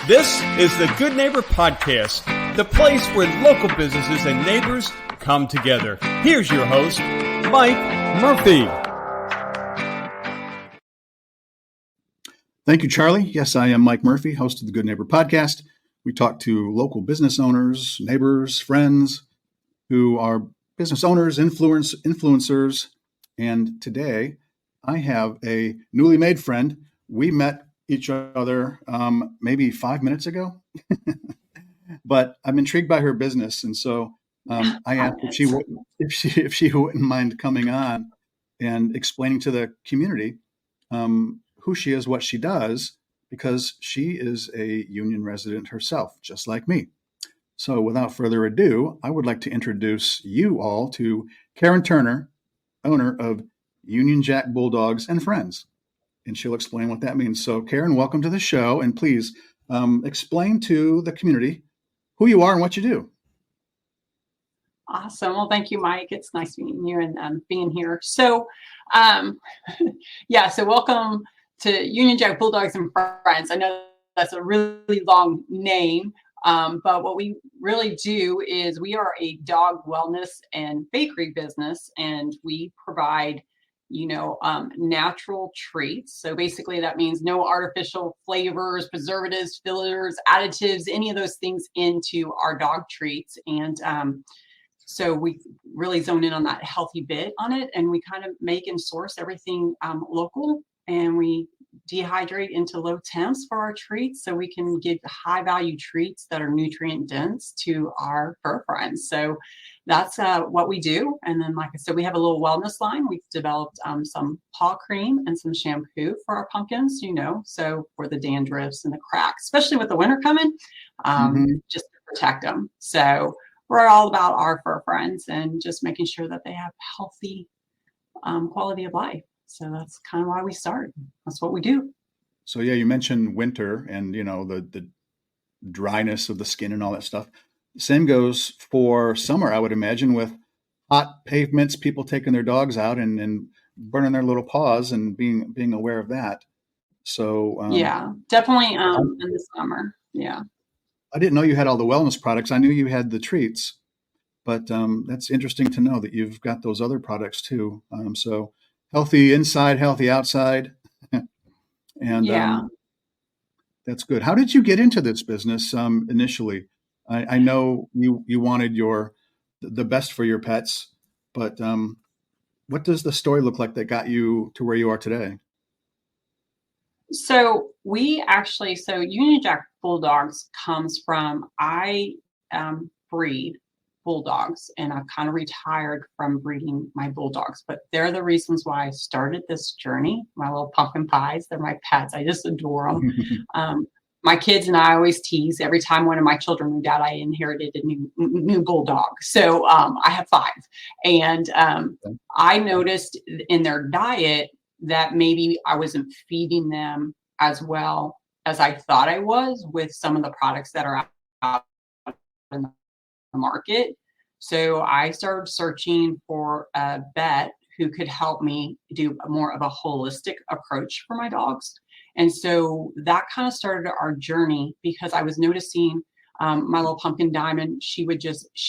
This is the Good Neighbor Podcast, the place where local businesses and neighbors come together. Here's your host, Mike Murphy. Thank you, Charlie. Yes, I am Mike Murphy, host of the Good Neighbor Podcast. We talk to local business owners, neighbors, friends who are business owners, influencers. And today I have a newly made friend. We met each other maybe 5 minutes ago, but I'm intrigued by her business. And so I asked if she wouldn't mind coming on and explaining to the community who she is, what she does, because she is a union resident herself, just like me. So without further ado, I would like to introduce you all to Karen Turner, owner of Union Jack Bulldogs and Friends. And she'll explain what that means. So Karen, welcome to the show. And please explain to the community who you are and what you do. Awesome. Well, thank you, Mike. It's nice meeting you and being here. So, so welcome to Union Jack Bulldogs and Friends. I know that's a really long name, but what we really do is we are a dog wellness and bakery business, and we provide natural treats. So basically that means no artificial flavors, preservatives, fillers, additives, any of those things into our dog treats. And so we really zone in on that healthy bit on it. And we kind of make and source everything local, and we dehydrate into low temps for our treats so we can give high value treats that are nutrient dense to our fur friends. So that's what we do. And then, like I said, we have a little wellness line. We've developed some paw cream and some shampoo for our pumpkins, so for the dandruffs and the cracks, especially with the winter coming, just to protect them. So we're all about our fur friends and just making sure that they have healthy quality of life. So that's kind of why we started. That's what we do. So yeah, you mentioned winter and the dryness of the skin and all that stuff. Same goes for summer, I would imagine, with hot pavements, people taking their dogs out and burning their little paws and being aware of that. So yeah, definitely in the summer. Yeah. I didn't know you had all the wellness products. I knew you had the treats, but that's interesting to know that you've got those other products too. So healthy inside, healthy outside. And that's good. How did you get into this business initially? I know you wanted the best for your pets, but what does the story look like that got you to where you are today? So Union Jack Bulldogs comes from, I breed bulldogs, and I've kind of retired from breeding my bulldogs, but they're the reasons why I started this journey. My little pumpkin pies, they're my pets. I just adore them. My kids and I always tease every time one of my children moved out, I inherited a new bulldog. So I have 5. And I noticed in their diet that maybe I wasn't feeding them as well as I thought I was with some of the products that are out in the market. So I started searching for a vet who could help me do more of a holistic approach for my dogs. And so that kind of started our journey, because I was noticing my little pumpkin diamond, she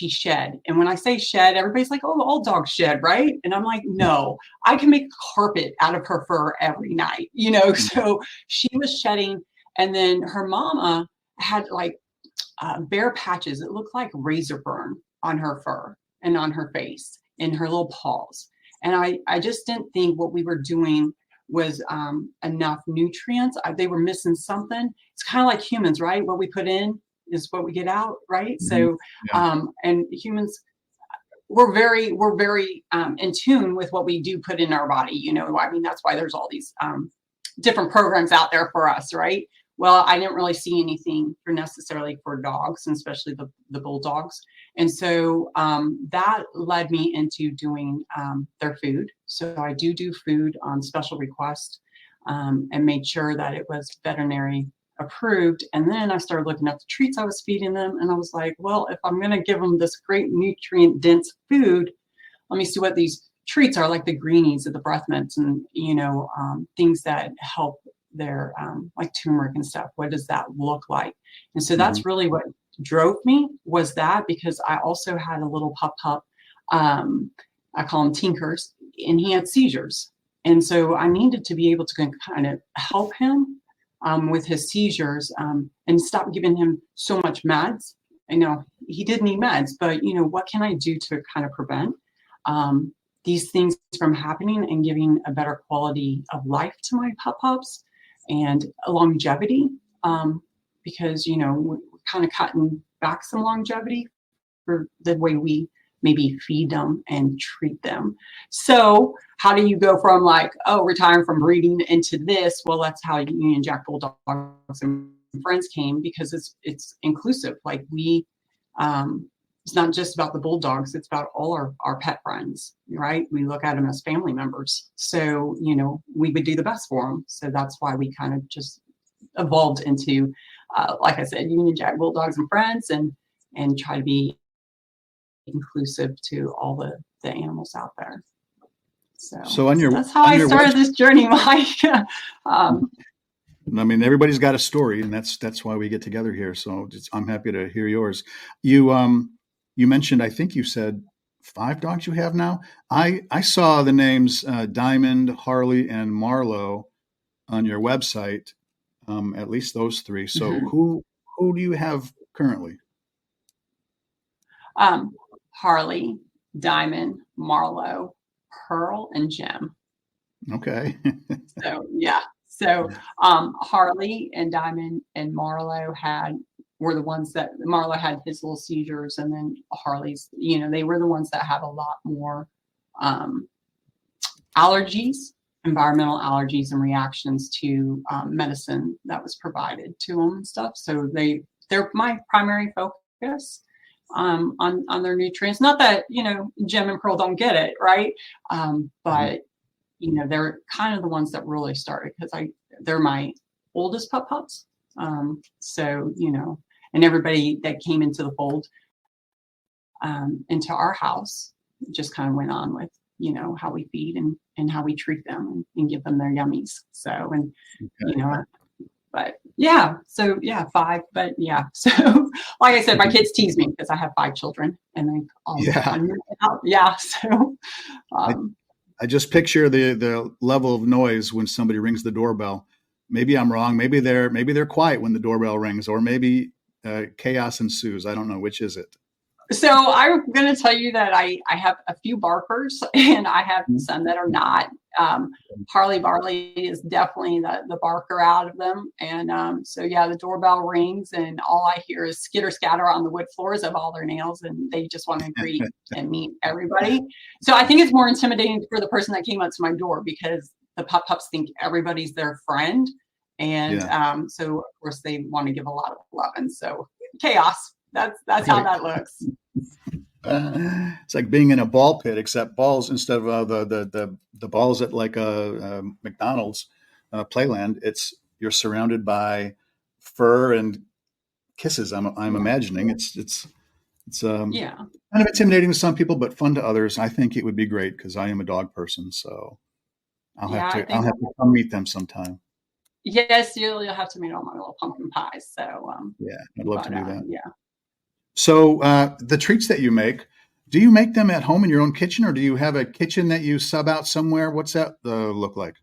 shed. And when I say shed, everybody's like, oh, all dogs shed, right? And I'm like, no, I can make a carpet out of her fur every night, So she was shedding. And then her mama had like bare patches. It looked like razor burn on her fur and on her face and her little paws. And I just didn't think what we were doing was enough nutrients. They were missing something. It's kind of like humans, right? What we put in is what we get out, right? So, and humans, we're very in tune with what we do put in our body. That's why there's all these different programs out there for us, right? Well, I didn't really see anything necessarily for dogs, and especially the bulldogs. And so that led me into doing their food. So I do food on special request, and made sure that it was veterinary approved. And then I started looking at the treats I was feeding them, and I was like, well, if I'm going to give them this great nutrient dense food, let me see what these treats are, like the greenies or the breath mints, and things that help their like turmeric and stuff. What does that look like? And so Mm-hmm. that's really what drove me, was that, because I also had a little pup. I call him Tinkers, and he had seizures. And so I needed to be able to kind of help him with his seizures and stop giving him so much meds. I know he did need meds, but what can I do to kind of prevent these things from happening and giving a better quality of life to my pups and longevity? Because we're kind of cutting back some longevity for the way we maybe feed them and treat them. So how do you go from retiring from breeding into this? Well, that's how Union Jack Bulldogs and Friends came, because it's inclusive. Like it's not just about the Bulldogs, it's about all our pet friends, right? We look at them as family members. So, we would do the best for them. So that's why we kind of just evolved into, like I said, Union Jack Bulldogs and Friends, and try to be inclusive to all the animals out there. So that's how I started this journey, Mike. I mean, everybody's got a story, and that's why we get together here. So I'm happy to hear yours. You mentioned, I think you said 5 dogs you have now. I saw the names Diamond, Harley, and Marlo on your website. At least those 3. So Mm-hmm. who do you have currently? Harley, Diamond, Marlo, Pearl, and Gem. Okay. So yeah. So Harley and Diamond and Marlo were the ones that Marlo had his little seizures, and then Harley's, they were the ones that have a lot more allergies, environmental allergies, and reactions to medicine that was provided to them and stuff. So they're my primary focus on their nutrients. Not that Gem and Pearl don't get it, right? But they're kind of the ones that really started, because they're my oldest pups. So and everybody that came into the fold into our house just kind of went on with how we feed and how we treat them and give them their yummies. So but yeah, so yeah, 5. But yeah, so like I said, my kids tease me because I have 5 children, and they all out. Yeah. So I just picture the level of noise when somebody rings the doorbell. Maybe I'm wrong. Maybe they're quiet when the doorbell rings, or maybe chaos ensues. I don't know, which is it. So I'm going to tell you that I have a few barkers, and I have some that are not. Harley Barley is definitely the barker out of them. And so, yeah, the doorbell rings, and all I hear is skitter scatter on the wood floors of all their nails, and they just want to greet and meet everybody. So I think it's more intimidating for the person that came up to my door, because the pups think everybody's their friend. And so, of course, they want to give a lot of love. And so chaos. That's how that looks. It's like being in a ball pit, except balls, instead of the balls at like a McDonald's playland. You're surrounded by fur and kisses. I'm imagining it's kind of intimidating to some people, but fun to others. I think it would be great, because I am a dog person. So I'll have to come meet them sometime. Yes, you'll have to meet all my little pumpkin pies. So I'd love to do that. Yeah. So the treats that you make, do you make them at home in your own kitchen, or do you have a kitchen that you sub out somewhere? What's that look like?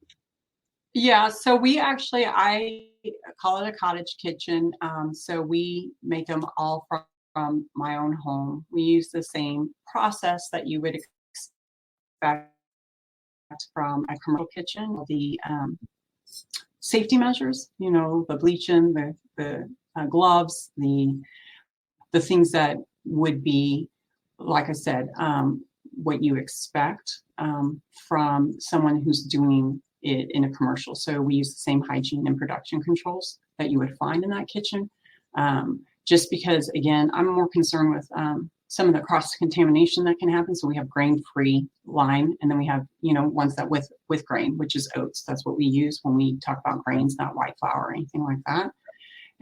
Yeah, so I call it a cottage kitchen. So we make them all from my own home. We use the same process that you would expect from a commercial kitchen. The safety measures, the bleaching, the gloves, the things that would be, like I said, what you expect from someone who's doing it in a commercial. So we use the same hygiene and production controls that you would find in that kitchen. Just because, again, I'm more concerned with some of the cross-contamination that can happen. So we have grain-free line, and then we have, ones that with grain, which is oats. That's what we use when we talk about grains, not white flour or anything like that.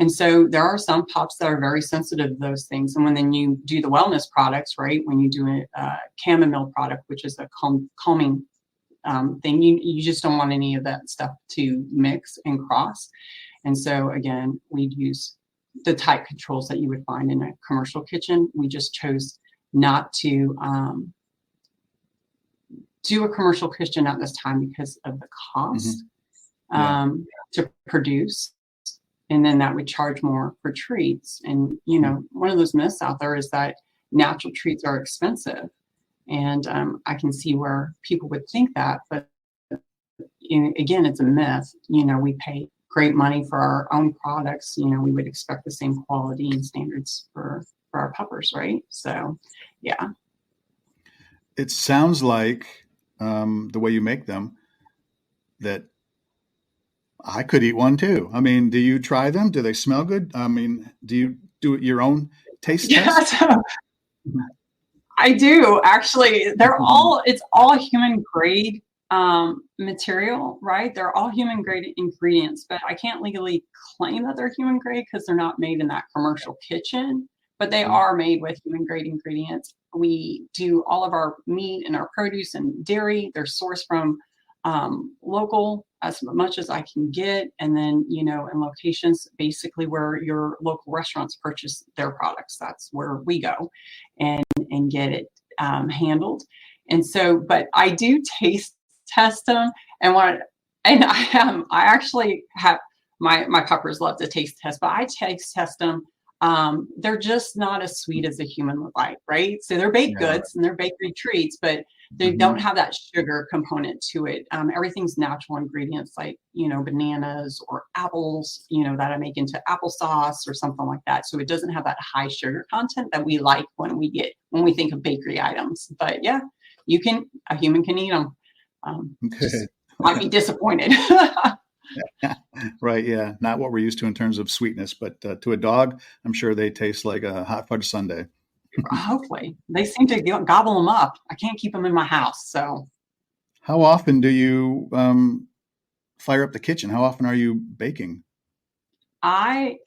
And so there are some pups that are very sensitive to those things. And then you do the wellness products, right? When you do a chamomile product, which is a calming thing. You just don't want any of that stuff to mix and cross. And so again, we'd use the type controls that you would find in a commercial kitchen. We just chose not to do a commercial kitchen at this time because of the cost to produce. And then that would charge more for treats. And, one of those myths out there is that natural treats are expensive. And I can see where people would think that, but again, it's a myth. We pay great money for our own products. We would expect the same quality and standards for our puppers, right? So, yeah. It sounds like the way you make them that I could eat one too. I mean, do you try them? Do they smell good? I mean, do you do your own taste test? I do actually. It's all human grade material, right? They're all human grade ingredients, but I can't legally claim that they're human grade because they're not made in that commercial kitchen, but they are made with human grade ingredients. We do all of our meat and our produce and dairy. They're sourced from local as much as I can get. And then, in locations basically where your local restaurants purchase their products, that's where we go and get it handled. And so, but I do taste test them I actually have my puppers love to taste test, but I taste test them. They're just not as sweet as a human would like, right? So they're baked goods and they're bakery treats, but they don't have that sugar component to it. Everything's natural ingredients like, bananas or apples, that I make into applesauce or something like that. So it doesn't have that high sugar content that we like when we think of bakery items. But yeah, a human can eat them. Might be disappointed. Right. Yeah. Not what we're used to in terms of sweetness, but to a dog, I'm sure they taste like a hot fudge sundae. Hopefully. They seem to gobble them up. I can't keep them in my house. So how often do you fire up the kitchen? How often are you baking? I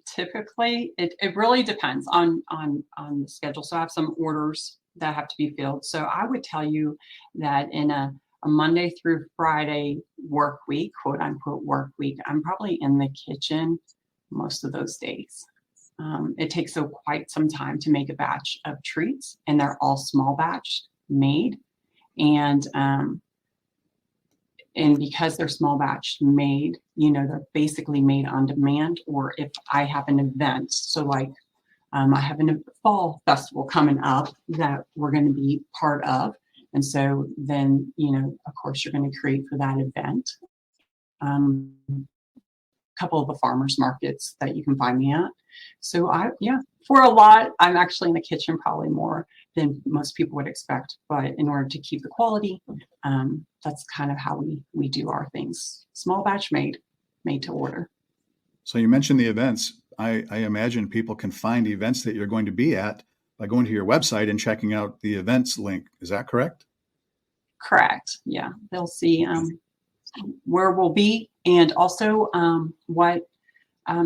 typically, it really depends on the schedule. So I have some orders that have to be filled. So I would tell you that in a Monday through Friday work week, quote unquote work week, I'm probably in the kitchen most of those days. It takes quite some time to make a batch of treats, and they're all small batch made. And because they're small batch made, they're basically made on demand, or if I have an event. So like I have a fall festival coming up that we're going to be part of. And so then, of course, you're going to create for that event. A couple of the farmers markets that you can find me at. So for a lot, I'm actually in the kitchen probably more than most people would expect. But in order to keep the quality, that's kind of how we do our things. Small batch made to order. So you mentioned the events. I imagine people can find events that you're going to be at by going to your website and checking out the events link. Is that correct? Correct. Yeah. They'll see where we'll be, and also what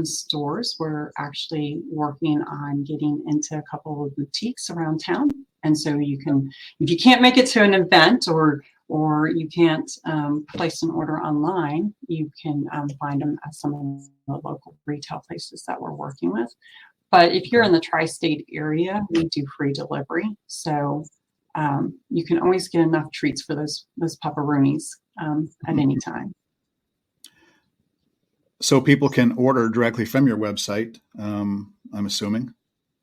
stores. We're actually working on getting into a couple of boutiques around town. And so if you can't make it to an event or you can't place an order online, you can find them at some of the local retail places that we're working with. But if you're in the tri-state area, we do free delivery. So you can always get enough treats for those pupperoonies at any time. So people can order directly from your website, I'm assuming?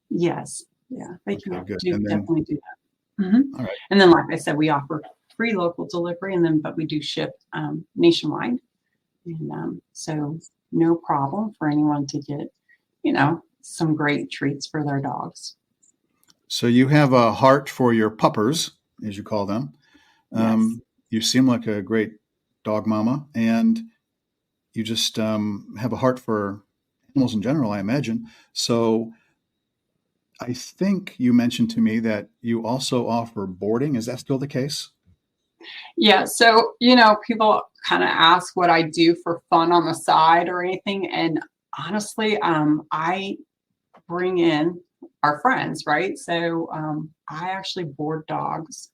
Yes. Yeah, they can definitely do that. All right. And then, like I said, we offer free local delivery, but we do ship nationwide. And so no problem for anyone to get, some great treats for their dogs. So you have a heart for your puppers, as you call them. Yes. You seem like a great dog mama, and you just have a heart for animals in general, I imagine. So I think you mentioned to me that you also offer boarding. Is that still the case? Yeah. So, people kind of ask what I do for fun on the side or anything. And honestly, I bring in our friends, right? So I actually board dogs.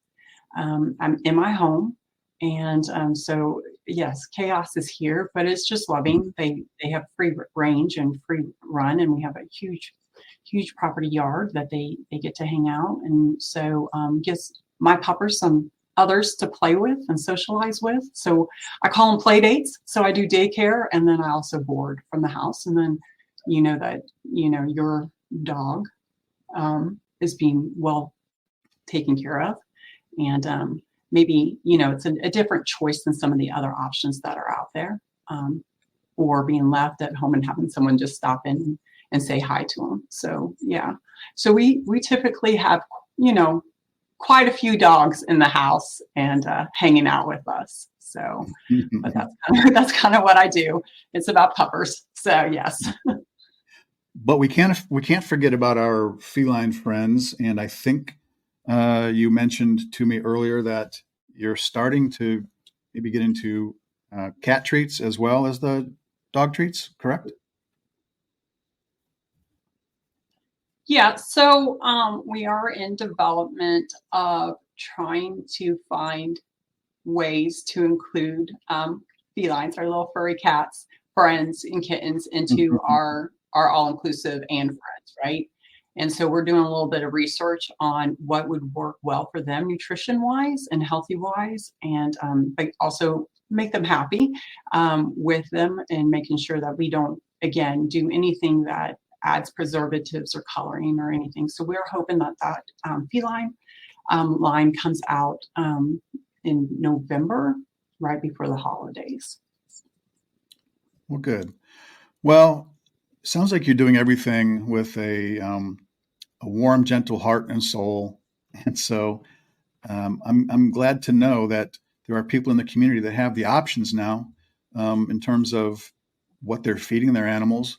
I'm in my home, And so, yes, chaos is here, but it's just loving. They have free range and free run, and we have a huge property yard that they get to hang out. And so gives my puppers some others to play with and socialize with. So I call them play dates. So I do daycare, and then I also board from the house. And then your dog is being well taken care of. And maybe, it's a different choice than some of the other options that are out there, or being left at home and having someone just stop in and say hi to them. So, yeah. So we typically have, quite a few dogs in the house and hanging out with us. So, but that's kind of what I do. It's about puppers. So, yes. But we can't forget about our feline friends. And I think you mentioned to me earlier that you're starting to maybe get into cat treats as well as the dog treats, correct? Yeah, so we are in development of trying to find ways to include felines, our little furry cats, friends, and kittens into our all-inclusive and friends, right? And so we're doing a little bit of research on what would work well for them nutrition-wise and healthy-wise, and but also make them happy with them, and making sure that we don't, again, do anything that adds preservatives or coloring or anything. So we're hoping that feline line comes out in November, right before the holidays. Well, good. Well, sounds like you're doing everything with a warm, gentle heart and soul. And so I'm glad to know that there are people in the community that have the options now in terms of what they're feeding their animals,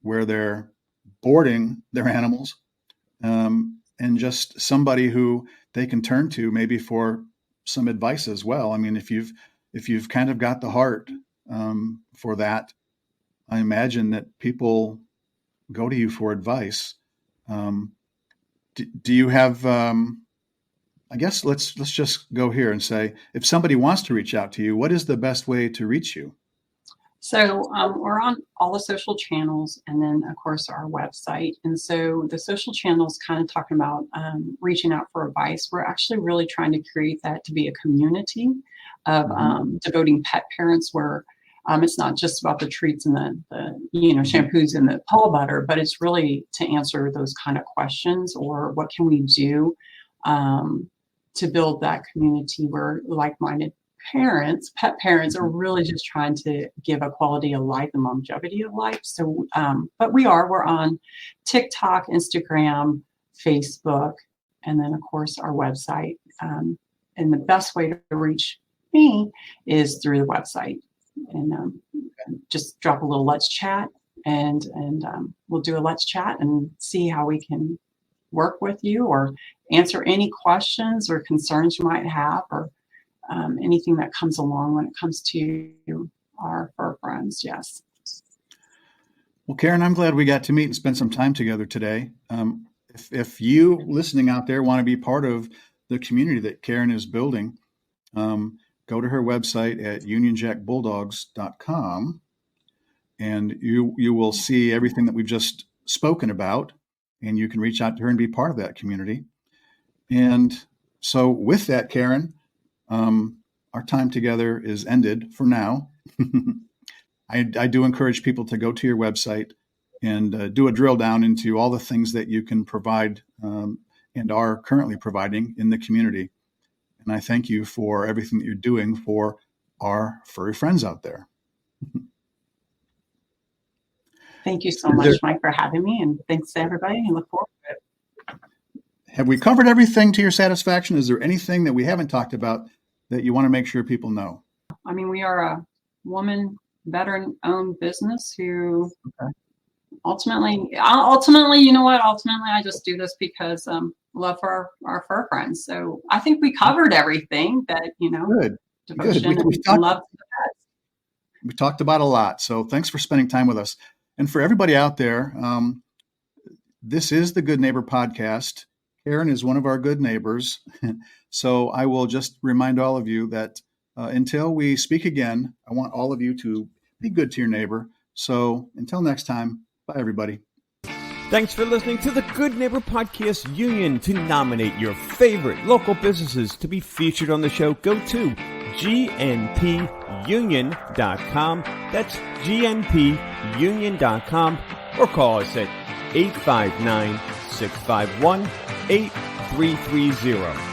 where they're boarding their animals, and just somebody who they can turn to maybe for some advice as well. I mean, if you've kind of got the heart for that, I imagine that people go to you for advice. Do you have? I guess let's just go here and say, if somebody wants to reach out to you, what is the best way to reach you? So we're on all the social channels, and then of course our website. And so the social channels kind of talking about reaching out for advice. We're actually really trying to create that to be a community of devoting pet parents, where it's not just about the treats and the shampoos and the paw butter, but it's really to answer those kind of questions, or what can we do to build that community where like-minded pet parents are really just trying to give a quality of life and longevity of life. So, but we're on TikTok, Instagram, Facebook, and then of course our website. And the best way to reach me is through the website, and just drop a little let's chat, and we'll do a let's chat and see how we can work with you or answer any questions or concerns you might have, or anything that comes along when it comes to our fur friends. Yes. Well, Karen, I'm glad we got to meet and spend some time together today. If you listening out there want to be part of the community that Karen is building, go to her website at unionjackbulldogs.com, and you will see everything that we've just spoken about, and you can reach out to her and be part of that community. And so with that, Karen, our time together is ended for now. I do encourage people to go to your website and do a drill down into all the things that you can provide and are currently providing in the community. And I thank you for everything that you're doing for our furry friends out there. Thank you so much, Mike, for having me, and thanks to everybody, and look forward to it. Have we covered everything to your satisfaction? Is there anything that we haven't talked about that you want to make sure people know? I mean, we are a woman veteran-owned business who ultimately, you know what? Ultimately, I just do this because love for our fur friends. So I think we covered everything that, Good. devotion Good. and love to the pets. We talked about a lot. So thanks for spending time with us. And for everybody out there, this is the Good Neighbor Podcast. Karen is one of our good neighbors. So I will just remind all of you that Until we speak again, I want all of you to be good to your neighbor. So until next time, bye, everybody. Thanks for listening to the Good Neighbor Podcast Union. To nominate your favorite local businesses to be featured on the show, go to gnpunion.com. That's gnpunion.com, or call us at 859-651-8330.